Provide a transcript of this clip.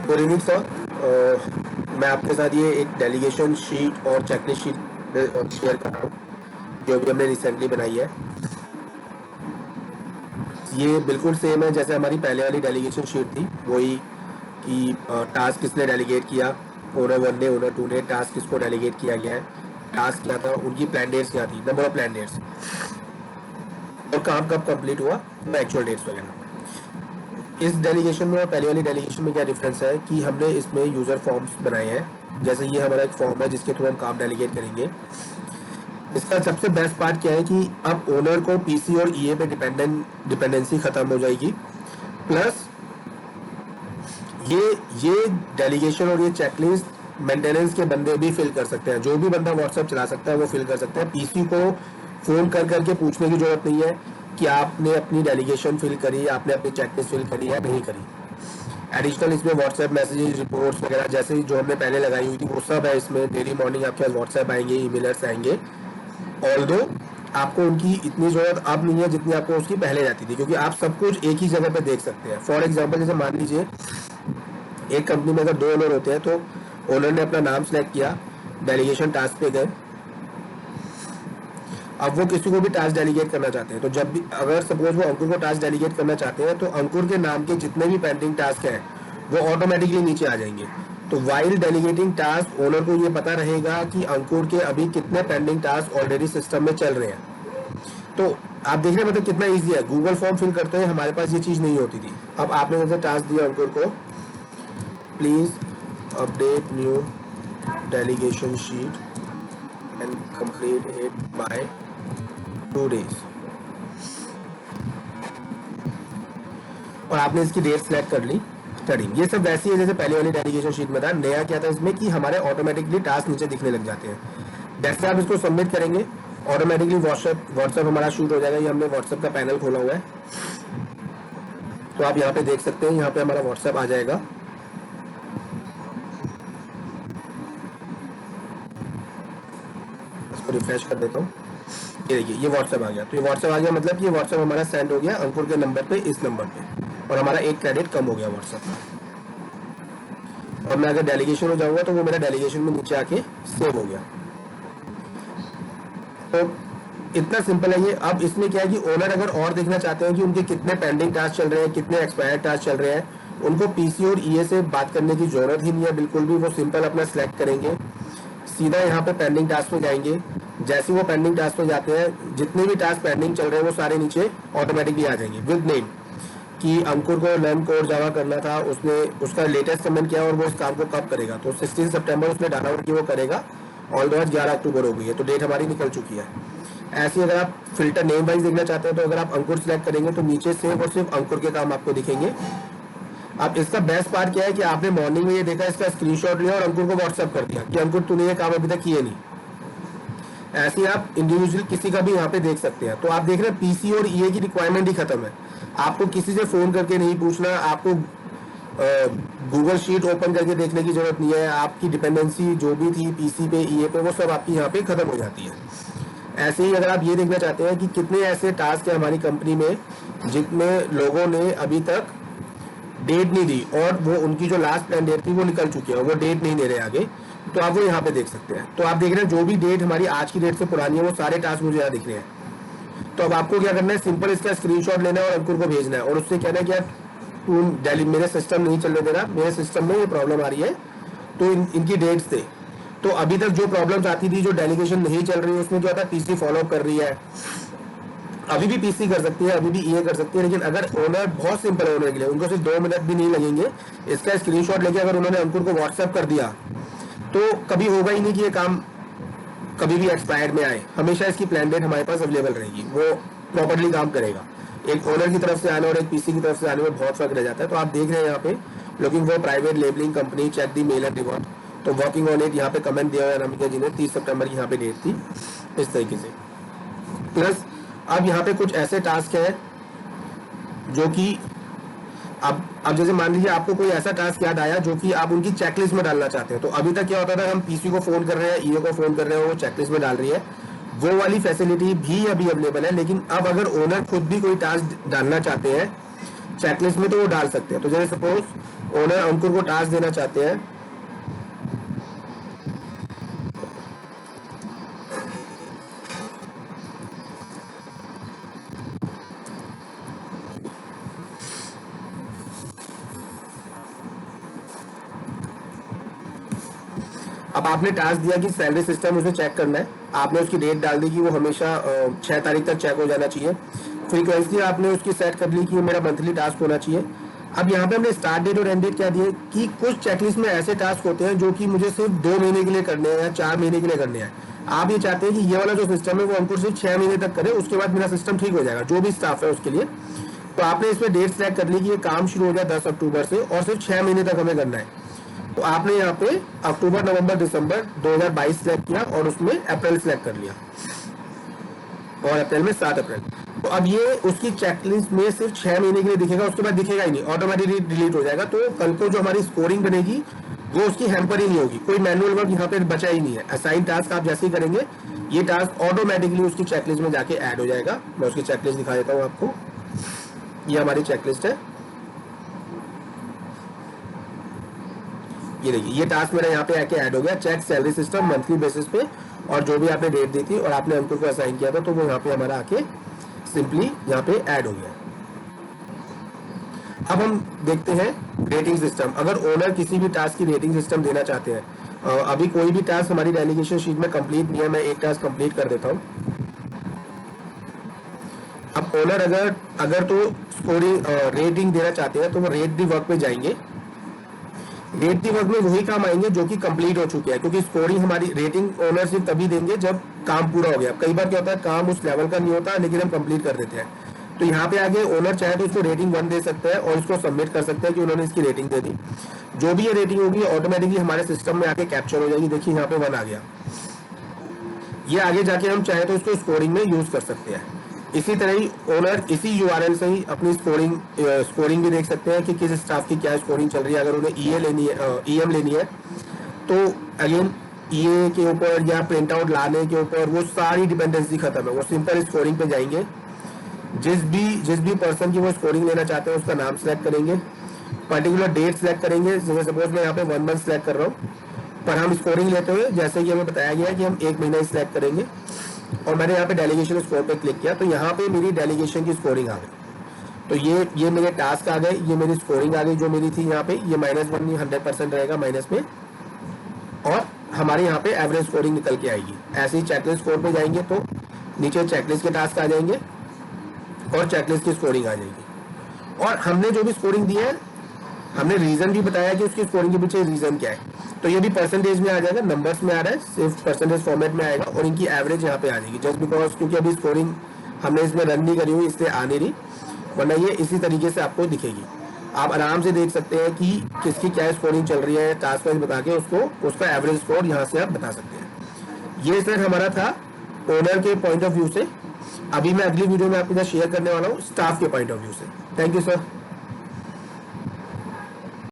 Good evening sir. मैं आपके साथ ये एक डेलीगेशन शीट और चेकलिस्ट शीट शेयर कर रहा हूँ जो भी हमने रिसेंटली बनाई है। ये बिल्कुल सेम है जैसे हमारी पहले वाली डेलीगेशन शीट थी, वही कि टास्क किसने डेलीगेट किया, ओनर वन ने, ओनर टू ने, टास्क किसको डेलीगेट किया गया है, टास्क क्या था, उनकी प्लान डेट्स क्या थी, नंबर ऑफ प्लान डेट्स और काम कब कंप्लीट हुआ, एक्चुअल डेट्स वगैरह। इस डेलीगेशन में और पहले वाली डेलीगेशन में क्या डिफरेंस है कि हमने इसमें यूज़र फॉर्म्स बनाए हैं। जैसे ये हमारा एक फॉर्म है जिसके थ्रू हम काम डेलीगेट करेंगे। इसका सबसे बेस्ट पार्ट क्या है कि अब ओनर को पीसी और ईए पे डिपेंडेंसी खत्म हो जाएगी। प्लस ये डेलीगेशन और ये चेकलिस्ट मेंटेनेंस के बंदे भी फिल कर सकते हैं। जो भी बंदा व्हाट्सएप चला सकता है वो फिल कर सकता है। पीसी को फोन कर करके पूछने की जरूरत नहीं है कि आपने अपनी डेलीगेशन फिल करी, आपने अपनी चेकलिस्ट फिल करी या नहीं करी। एडिशनल इसमें व्हाट्सएप मैसेजेस, रिपोर्ट्स वगैरह जैसे जो हमने पहले लगाई हुई थी वो सब है इसमें। डेली मॉर्निंग आपके पास व्हाट्सएप आएंगे, ईमेलर्स आएंगे। ऑल्दो आपको उनकी इतनी जरूरत अब नहीं है जितनी आपको उसकी पहले रहती थी, क्योंकि आप सब कुछ एक ही जगह पे देख सकते हैं। फॉर एग्जाम्पल जैसे मान लीजिए एक कंपनी में अगर 2 ओनर होते हैं तो ओनर ने अपना नाम सेलेक्ट किया, डेलीगेशन टास्क पे गए, अब वो किसी को भी टास्क डेलीगेट करना चाहते हैं तो जब भी अगर सपोज वो अंकुर को टास्क डेलीगेट करना चाहते हैं तो अंकुर के नाम के जितने भी पेंडिंग टास्क हैं वो ऑटोमेटिकली नीचे आ जाएंगे। तो वाइल डेलीगेटिंग टास्क ओनर को ये पता रहेगा कि अंकुर के अभी कितने पेंडिंग टास्क ऑलरेडी सिस्टम में चल रहे हैं। तो आप देख रहे हैं मतलब कितना ईजी है। गूगल फॉर्म फिल करते हैं, हमारे पास ये चीज़ नहीं होती थी। अब आपने जैसे टास्क दिया अंकुर को, please update new delegation sheet and complete it by 2 days, और आपने इसकी डेट सेलेक्ट कर ली, स्टार्टिंग। ये सब वैसी है जैसे पहले वाली डेलीगेशन शीट में था। नया क्या था इसमें कि हमारे ऑटोमेटिकली टास्क नीचे दिखने लग जाते हैं। जैसे आप इसको सबमिट करेंगे ऑटोमेटिकली व्हाट्सएप हमारा शूट हो जाएगा। ये हमने व्हाट्सएप का पैनल खोला हुआ है तो आप यहाँ पे देख सकते हैं, यहाँ पे हमारा व्हाट्सएप आ जाएगा। इसको रिफ्रेश कर देता हूँ, ये देखिए ये व्हाट्सएप आ गया। तो ये व्हाट्सएप आ गया मतलब कि ये व्हाट्सएप हमारा सेंड हो गया अंकुर के नंबर पे, इस नंबर पे, और हमारा एक क्रेडिट कम हो गया व्हाट्सएप का। और मैं अगर डेलीगेशन हो जाऊंगा तो वो मेरा डेलीगेशन में नीचे आके सेव हो गया। तो इतना सिंपल है ये। अब इसमें क्या है कि ओनर अगर और देखना चाहते हैं कि उनके कितने पेंडिंग टास्क चल रहे हैं, कितने एक्सपायर्ड टास्क चल रहे हैं, उनको पीसी और ईए से बात करने की जरूरत ही नहीं है बिल्कुल भी। वो सिंपल अपना सिलेक्ट करेंगे, सीधा यहाँ पे पेंडिंग टास्क पे जाएंगे। जैसे वो पेंडिंग टास्क पे जाते हैं, जितने भी टास्क पेंडिंग चल रहे हैं वो सारे नीचे ऑटोमेटिकली आ जाएंगे विद नेम। कि अंकुर को लर्न कोड जावा करना था, उसने उसका लेटेस्ट कमेंट किया और वो उस काम को कब करेगा, तो 16 सितंबर उसने डाला कि वो करेगा, ऑल द 11 अक्टूबर हो गई है तो डेट हमारी निकल चुकी है। ऐसे अगर आप फिल्टर नेम वाइज देखना चाहते हैं तो अगर आप अंकुर सिलेक्ट करेंगे तो नीचे सिर्फ और सिर्फ अंकुर के काम आपको दिखेंगे। अब इसका बेस्ट पार्ट क्या है कि आपने मॉर्निंग में ये देखा, इसका स्क्रीनशॉट लिया और अंकुर को व्हाट्सएप कर दिया कि अंकुर तूने ये काम अभी तक किए नहीं। ऐसे ही आप इंडिविजुअल किसी का भी यहाँ पे देख सकते हैं। तो आप देख रहे हैं पीसी और ईए की रिक्वायरमेंट ही खत्म है। आपको किसी से फोन करके नहीं पूछना, आपको गूगल शीट ओपन करके देखने की जरूरत नहीं है। आपकी डिपेंडेंसी जो भी थी पीसी पे, ईए पे, वो सब आपकी यहाँ पे खत्म हो जाती है। ऐसे ही अगर आप ये देखना चाहते हैं कि कितने ऐसे टास्क है हमारी कंपनी में जितने लोगों ने अभी तक डेट नहीं दी और वो उनकी जो लास्ट प्लान डेट थी वो निकल चुकी है, वो डेट नहीं दे रहे आगे, तो आप वो यहाँ पे देख सकते हैं। तो आप देख रहे हैं जो भी डेट हमारी आज की डेट से पुरानी है वो सारे टास्क मुझे यहाँ दिख रहे हैं। तो अब आपको क्या करना है, सिंपल इसका स्क्रीनशॉट लेना है और अंकुर को भेजना है और उससे कहना है कि यार तू डेली मेरे सिस्टम नहीं चलने दे रहा, मेरे सिस्टम में ये प्रॉब्लम आ रही है, तो इनकी डेट्स थे। तो अभी तक जो प्रॉब्लम्स आती थी, जो डेलीगेशन नहीं चल रही है, उसमें क्या होता है पीसी फॉलो अप कर रही है। अभी भी पीसी कर सकती है, अभी भी ईए कर सकती है, लेकिन अगर ओनर बहुत सिंपल है, ओनर के लिए उनको सिर्फ 2 मिनट भी नहीं लगेंगे। इसका स्क्रीनशॉट लेके अगर उन्होंने अंकुर को व्हाट्सएप कर दिया तो कभी होगा ही नहीं कि ये काम कभी भी एक्सपायर्ड में आए। हमेशा इसकी प्लान डेट हमारे पास अवेलेबल रहेगी, वो प्रॉपर्ली काम करेगा। एक ओनर की तरफ से आने और एक पीसी की तरफ से आने में बहुत फर्क रह जाता है। तो आप देख रहे हैं यहाँ पे looking for private labelling company, check the mail and reward, तो वर्किंग ऑन इट यहाँ पे कमेंट दिया हुआ है नमिता जी ने, 30 सितंबर की यहाँ पे डेट थी इस तरीके से। प्लस अब यहाँ पे कुछ ऐसे टास्क है जो कि अब जैसे मान लीजिए आपको कोई ऐसा टास्क याद आया जो कि आप उनकी चेकलिस्ट में डालना चाहते हैं। तो अभी तक क्या होता था, हम पीसी को फोन कर रहे हैं, ईए को फोन कर रहे हैं, वो चेकलिस्ट में डाल रही है, वो वाली फैसिलिटी भी अभी अवेलेबल है। लेकिन अब अगर ओनर खुद भी कोई टास्क डालना चाहते हैं चेकलिस्ट में तो वो डाल सकते हैं। तो जैसे सपोज ओनर अंकुर को टास्क देना चाहते हैं, अब आपने टास्क दिया कि सैलरी सिस्टम उसे चेक करना है, आपने उसकी डेट डाल दी कि वो हमेशा 6 तारीख तक चेक हो जाना चाहिए। फ्रीक्वेंसी आपने उसकी सेट कर ली कि मेरा मंथली टास्क होना चाहिए। अब यहाँ पे हमने स्टार्ट डेट और एंड डेट क्या दिए कि कुछ चेकलिस्ट में ऐसे टास्क होते हैं जो कि मुझे सिर्फ 2 महीने के लिए करने हैं या 4 महीने के लिए करने हैं। आप ये चाहते हैं कि ये वाला जो सिस्टम है वो अंकुर सिर्फ 6 महीने तक करे, उसके बाद मेरा सिस्टम ठीक हो जाएगा, जो भी स्टाफ है उसके लिए। तो आपने इसमें डेट सेलेक्ट कर ली कि ये काम शुरू हो जाए 10 अक्टूबर से और सिर्फ 6 महीने तक हमें करना है। तो आपने यहाँ पे अक्टूबर, नवंबर, दिसंबर 2022 सिलेक्ट किया और उसमें अप्रैल सिलेक्ट कर लिया, और अप्रैल में 7 अप्रैल। तो अब ये उसकी चेकलिस्ट में सिर्फ 6 महीने के लिए दिखेगा, उसके बाद दिखेगा ही नहीं, ऑटोमेटिकली डिलीट हो जाएगा। तो कल को जो हमारी स्कोरिंग बनेगी वो उसकी हैम्पर ही नहीं होगी, कोई मैनुअल वर्क यहाँ पे बचा ही नहीं है। असाइन टास्क आप जैसे ही करेंगे ये टास्क ऑटोमेटिकली उसकी चेकलिस्ट में जाके ऐड हो जाएगा। मैं उसकी चेकलिस्ट दिखा देता हूँ आपको, ये हमारी चेकलिस्ट है। ये देखिए ये टास्क मेरा यहाँ पे आके ऐड हो गया, check salary system monthly basis पे, और जो भी आपने डेट दी थी और आपने अंकुर को असाइन किया था तो वो यहाँ पे हमारा आके सिंपली यहाँ पे ऐड हो गया। अब हम देखते हैं रेटिंग सिस्टम। अगर ओनर किसी भी टास्क की रेटिंग सिस्टम देना चाहते हैं, अभी कोई भी टास्क हमारी डेलीगेशन शीट में कंप्लीट नहीं है, मैं एक टास्क कंप्लीट कर देता हूँ। अब ओनर अगर तो स्कोरिंग रेटिंग देना चाहते हैं तो वो रेट दी वर्क पे जाएंगे। रेट दी वर्क में वही काम आएंगे जो कि कंप्लीट हो चुके हैं, क्योंकि स्कोरिंग हमारी रेटिंग ओनर सिर्फ तभी देंगे जब काम पूरा हो गया। कई बार क्या होता है काम उस लेवल का नहीं होता लेकिन हम कंप्लीट कर देते हैं। तो यहाँ पे आगे ओनर चाहे तो उसको रेटिंग 1 दे सकते हैं और इसको सबमिट कर सकते हैं कि उन्होंने इसकी रेटिंग दे दी। जो भी ये रेटिंग होगी ऑटोमेटिकली हमारे सिस्टम में आके कैप्चर हो जाएगी। देखिए यहाँ पे 1 आ गया, ये आगे जाके हम चाहे तो उसको स्कोरिंग में यूज कर सकते हैं। इसी तरह ही ओनर इसी यूआरएल से ही अपनी स्कोरिंग भी देख सकते हैं कि किस स्टाफ की क्या स्कोरिंग चल रही है। अगर उन्हें ईएम लेनी है तो अगेन ईए के ऊपर या प्रिंट आउट लाने के ऊपर वो सारी डिपेंडेंसी खत्म है, वो सिंपल स्कोरिंग पे जाएंगे। जिस भी पर्सन की वो स्कोरिंग लेना चाहते हैं उसका नाम सेलेक्ट करेंगे, पर्टिकुलर डेट सेलेक्ट करेंगे। जैसे सपोज मैं यहाँ पे 1 मंथ सेलेक्ट कर रहा हूँ, पर हम स्कोरिंग लेते हुए जैसे कि हमें बताया गया है कि हम 1 महीना ही सिलेक्ट करेंगे, और मैंने यहाँ पे डेलीगेशन स्कोर पे क्लिक किया तो यहाँ पे मेरी डेलीगेशन की स्कोरिंग आ गई। तो ये मेरे टास्क आ गए, ये मेरी स्कोरिंग आ गई जो मेरी थी यहाँ पे, ये -1 नहीं 100% रहेगा माइनस में, और हमारे यहाँ पे एवरेज स्कोरिंग निकल के आएगी। ऐसे ही चेकलिस्ट स्कोर पे जाएंगे तो नीचे चेकलिस्ट के टास्क आ जाएंगे और चेकलिस्ट की स्कोरिंग आ जाएगी। और हमने जो भी स्कोरिंग दी है हमने रीजन भी बताया कि उसकी स्कोरिंग के पीछे रीजन क्या है। तो ये भी परसेंटेज में आ जाएगा, नंबर्स में आ रहा है, सिर्फ परसेंटेज फॉर्मेट में आएगा और इनकी एवरेज यहाँ पे आ जाएगी। जस्ट बिकॉज क्योंकि अभी स्कोरिंग हमने इसमें रन नहीं करी हुई इसलिए आ नहीं रही, वरना ये इसी तरीके से आपको दिखेगी। आप आराम से देख सकते हैं कि किसकी क्या स्कोरिंग चल रही है, टास्क वाइज बता के उसका एवरेज स्कोर यहाँ से आप बता सकते हैं। ये सर हमारा था ओनर के पॉइंट ऑफ व्यू से। अभी मैं अगली वीडियो में आपके साथ शेयर करने वाला हूँ स्टाफ के पॉइंट ऑफ व्यू से। Thank you sir.